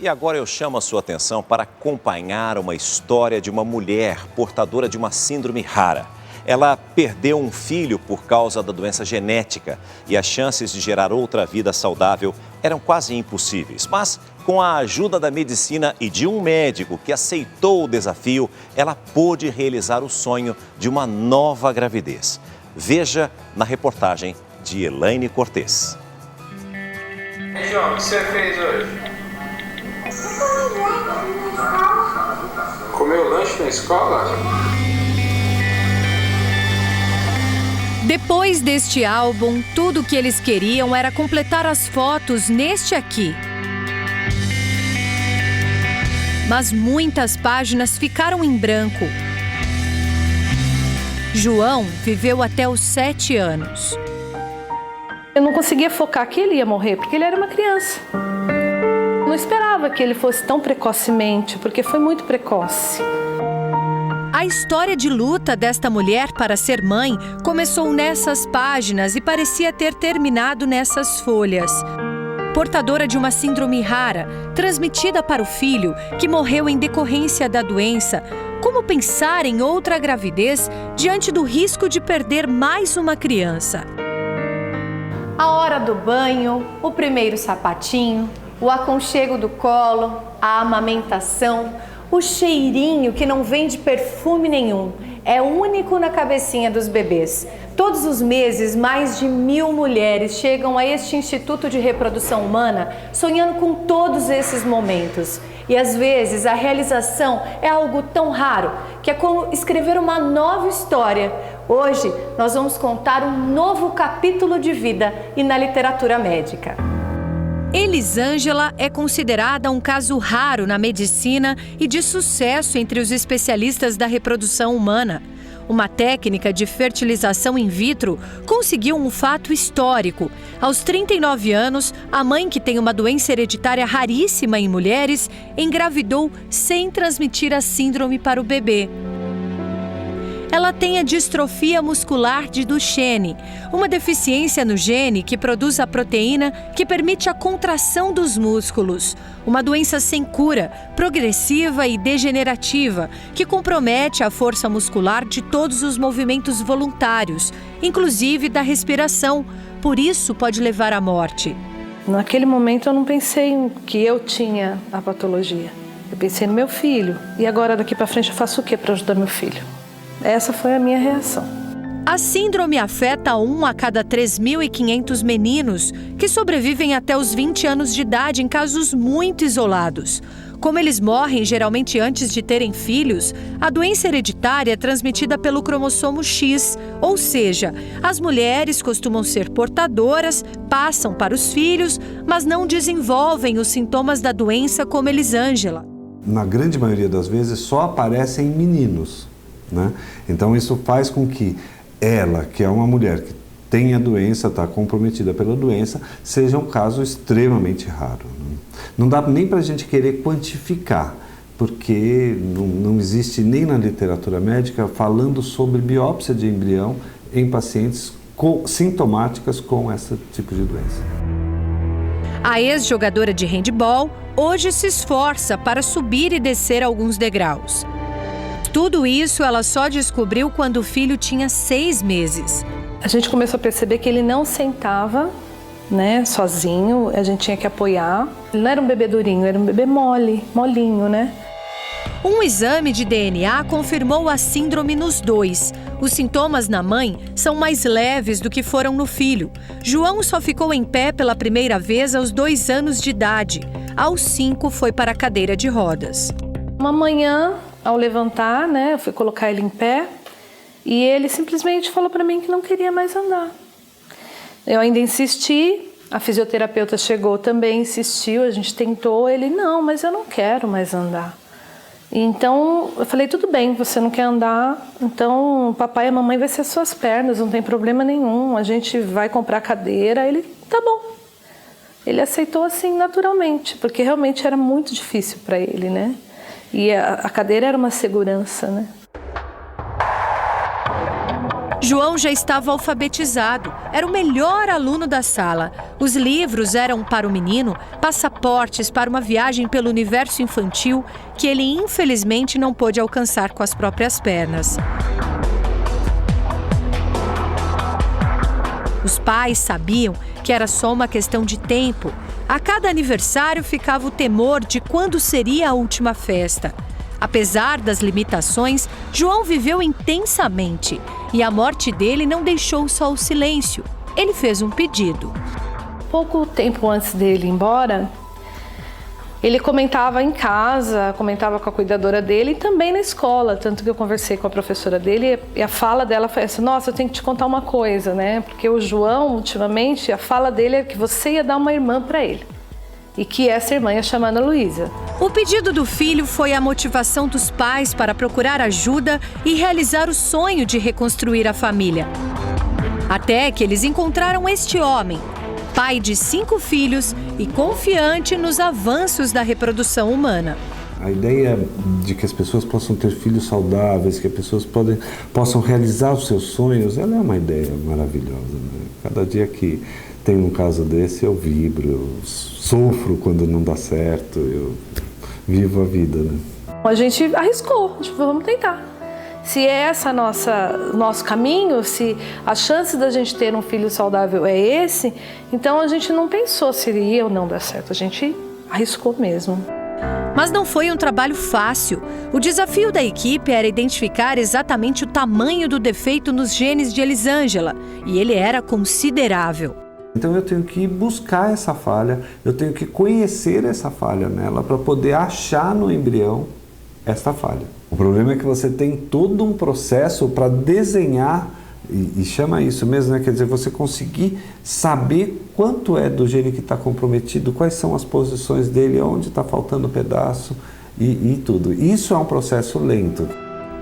E agora eu chamo a sua atenção para acompanhar uma história de uma mulher portadora de uma síndrome rara. Ela perdeu um filho por causa da doença genética e as chances de gerar outra vida saudável eram quase impossíveis. Mas, com a ajuda da medicina e de um médico que aceitou o desafio, ela pôde realizar o sonho de uma nova gravidez. Veja na reportagem de Elaine Cortez. Ei, João, o que você fez hoje? Comeu lanche na escola? Depois deste álbum, tudo o que eles queriam era completar as fotos neste aqui. Mas muitas páginas ficaram em branco. João viveu até os 7 anos. Eu não conseguia focar que ele ia morrer, porque ele era uma criança. Não esperava que ele fosse tão precocemente, porque foi muito precoce. A história de luta desta mulher para ser mãe começou nessas páginas e parecia ter terminado nessas folhas. Portadora de uma síndrome rara, transmitida para o filho, que morreu em decorrência da doença, como pensar em outra gravidez diante do risco de perder mais uma criança? A hora do banho, o primeiro sapatinho, o aconchego do colo, a amamentação, o cheirinho que não vem de perfume nenhum, é único na cabecinha dos bebês. Todos os meses, mais de 1000 mulheres chegam a este Instituto de Reprodução Humana sonhando com todos esses momentos. E às vezes a realização é algo tão raro que é como escrever uma nova história. Hoje nós vamos contar um novo capítulo de vida e na literatura médica. Elisângela é considerada um caso raro na medicina e de sucesso entre os especialistas da reprodução humana. Uma técnica de fertilização in vitro conseguiu um fato histórico. Aos 39 anos, a mãe, que tem uma doença hereditária raríssima em mulheres, engravidou sem transmitir a síndrome para o bebê. Ela tem a distrofia muscular de Duchenne, uma deficiência no gene que produz a proteína que permite a contração dos músculos. Uma doença sem cura, progressiva e degenerativa, que compromete a força muscular de todos os movimentos voluntários, inclusive da respiração. Por isso, pode levar à morte. Naquele momento eu não pensei que eu tinha a patologia. Eu pensei no meu filho. E agora, daqui para frente, eu faço o que para ajudar meu filho? Essa foi a minha reação. A síndrome afeta 1 a cada 3.500 meninos que sobrevivem até os 20 anos de idade em casos muito isolados. Como eles morrem geralmente antes de terem filhos, a doença hereditária é transmitida pelo cromossomo X, ou seja, as mulheres costumam ser portadoras, passam para os filhos, mas não desenvolvem os sintomas da doença como Elisângela. Na grande maioria das vezes só aparecem em meninos, né? Então isso faz com que ela, que é uma mulher que tem a doença, está comprometida pela doença, seja um caso extremamente raro. Não dá nem para a gente querer quantificar, porque não existe nem na literatura médica falando sobre biópsia de embrião em pacientes sintomáticas com esse tipo de doença. A ex-jogadora de handebol hoje se esforça para subir e descer alguns degraus. Tudo isso ela só descobriu quando o filho tinha 6 meses. A gente começou a perceber que ele não sentava, né, sozinho, a gente tinha que apoiar. Ele não era um bebê durinho, era um bebê molinho, né? Um exame de DNA confirmou a síndrome nos dois. Os sintomas na mãe são mais leves do que foram no filho. João só ficou em pé pela primeira vez aos 2 anos de idade. Aos 5 foi para a cadeira de rodas. Uma manhã, ao levantar, né, eu fui colocar ele em pé e ele simplesmente falou para mim que não queria mais andar. Eu ainda insisti, a fisioterapeuta chegou também, insistiu, a gente tentou, ele, não, mas eu não quero mais andar. Então, eu falei, tudo bem, você não quer andar, então o papai e a mamãe vai ser suas pernas, não tem problema nenhum, a gente vai comprar cadeira. Ele, tá bom. Ele aceitou assim, naturalmente, porque realmente era muito difícil para ele, né? E a cadeira era uma segurança, né? João já estava alfabetizado, era o melhor aluno da sala. Os livros eram para o menino passaportes para uma viagem pelo universo infantil que ele infelizmente não pôde alcançar com as próprias pernas. Os pais sabiam que era só uma questão de tempo. A cada aniversário ficava o temor de quando seria a última festa. Apesar das limitações, João viveu intensamente e a morte dele não deixou só o silêncio. Ele fez um pedido. Pouco tempo antes dele ir embora, ele comentava em casa, comentava com a cuidadora dele e também na escola. Tanto que eu conversei com a professora dele e a fala dela foi essa: nossa, eu tenho que te contar uma coisa, né? Porque o João, ultimamente, a fala dele é que você ia dar uma irmã para ele. E que essa irmã ia chamar Ana Luísa. O pedido do filho foi a motivação dos pais para procurar ajuda e realizar o sonho de reconstruir a família. Até que eles encontraram este homem, pai de 5 filhos e confiante nos avanços da reprodução humana. A ideia de que as pessoas possam ter filhos saudáveis, que as pessoas possam realizar os seus sonhos, ela é uma ideia maravilhosa, né? Cada dia que tem um caso desse, eu vibro, eu sofro quando não dá certo, eu vivo a vida, né? A gente arriscou, tipo, vamos tentar. Se é essa nosso caminho, se a chance da gente ter um filho saudável é esse, então a gente não pensou se iria ou não dar certo, a gente arriscou mesmo. Mas não foi um trabalho fácil. O desafio da equipe era identificar exatamente o tamanho do defeito nos genes de Elisângela, e ele era considerável. Então eu tenho que buscar essa falha, eu tenho que conhecer essa falha nela para poder achar no embrião essa falha. O problema é que você tem todo um processo para desenhar, e chama isso mesmo, né? Quer dizer, você conseguir saber quanto é do gene que está comprometido, quais são as posições dele, onde está faltando pedaço e tudo. Isso é um processo lento.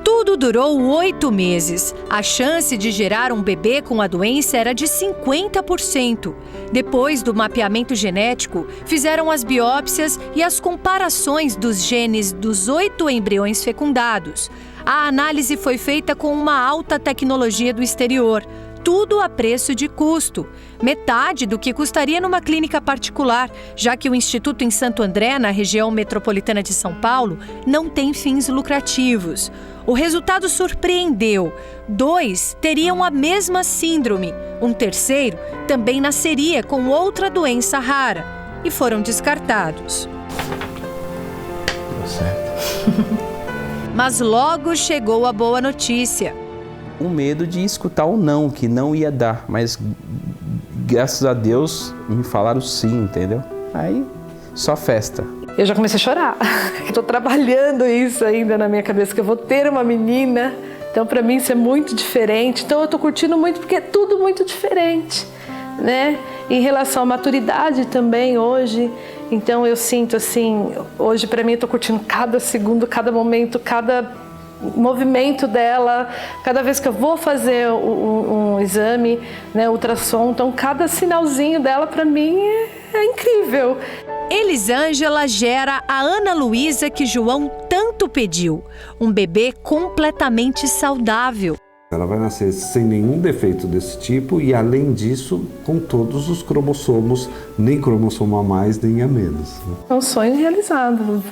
Tudo durou 8 meses. A chance de gerar um bebê com a doença era de 50%. Depois do mapeamento genético, fizeram as biópsias e as comparações dos genes dos 8 embriões fecundados. A análise foi feita com uma alta tecnologia do exterior. Tudo a preço de custo. Metade do que custaria numa clínica particular, já que o Instituto em Santo André, na região metropolitana de São Paulo, não tem fins lucrativos. O resultado surpreendeu. 2 teriam a mesma síndrome. Um terceiro também nasceria com outra doença rara. E foram descartados. Deu certo. Mas logo chegou a boa notícia. O medo de escutar o não, que não ia dar, mas graças a Deus me falaram sim, entendeu? Aí, só festa. Eu já comecei a chorar. Estou trabalhando isso ainda na minha cabeça, que eu vou ter uma menina. Então, para mim, isso é muito diferente. Então, eu estou curtindo muito, porque é tudo muito diferente, né? Em relação à maturidade também, hoje. Então, eu sinto assim, hoje, para mim, eu estou curtindo cada segundo, cada momento, cada movimento dela, cada vez que eu vou fazer um exame, né, ultrassom, então cada sinalzinho dela para mim é incrível. Elisângela gera a Ana Luísa que João tanto pediu, um bebê completamente saudável. Ela vai nascer sem nenhum defeito desse tipo e, além disso, com todos os cromossomos, nem cromossomo a mais, nem a menos. É um sonho realizado,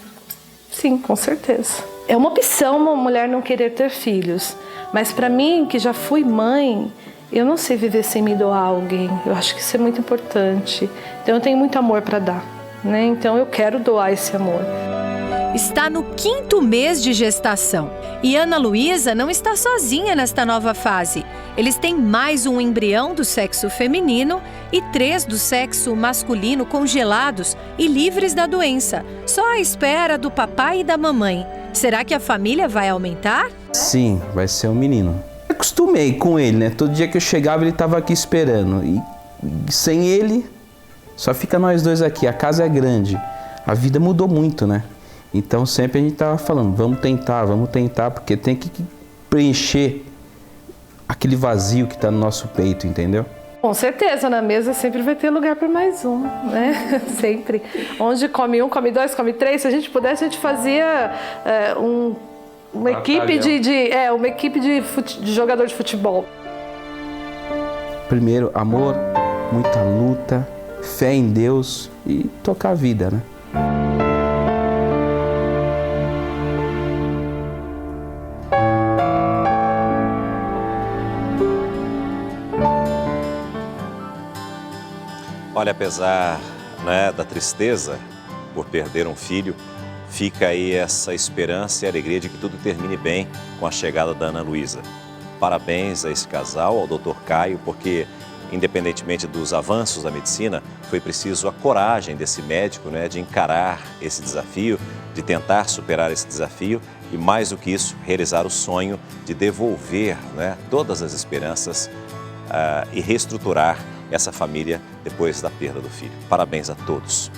sim, com certeza. É uma opção uma mulher não querer ter filhos, mas para mim, que já fui mãe, eu não sei viver sem me doar a alguém. Eu acho que isso é muito importante. Então eu tenho muito amor para dar, né? Então eu quero doar esse amor. Está no 5º mês de gestação e Ana Luísa não está sozinha nesta nova fase. Eles têm mais um embrião do sexo feminino e 3 do sexo masculino congelados e livres da doença, só à espera do papai e da mamãe. Será que a família vai aumentar? Sim, vai ser um menino. Eu acostumei com ele, né? Todo dia que eu chegava ele estava aqui esperando. E sem ele, só fica nós dois aqui. A casa é grande. A vida mudou muito, né? Então sempre a gente estava falando, vamos tentar, porque tem que preencher aquele vazio que está no nosso peito, entendeu? Com certeza, na mesa sempre vai ter lugar para mais um, né? Sempre. Onde come 1, come 2, come 3. Se a gente pudesse, a gente fazia uma equipe uma equipe de jogador de futebol. primeiro, amor, muita luta, fé em Deus e tocar a vida, né? Olha, apesar, né, da tristeza por perder um filho, fica aí essa esperança e alegria de que tudo termine bem com a chegada da Ana Luísa. Parabéns a esse casal, ao Dr. Caio, porque, independentemente dos avanços da medicina, foi preciso a coragem desse médico, né, de encarar esse desafio, de tentar superar esse desafio e, mais do que isso, realizar o sonho de devolver, né, todas as esperanças e reestruturar essa família depois da perda do filho. Parabéns a todos.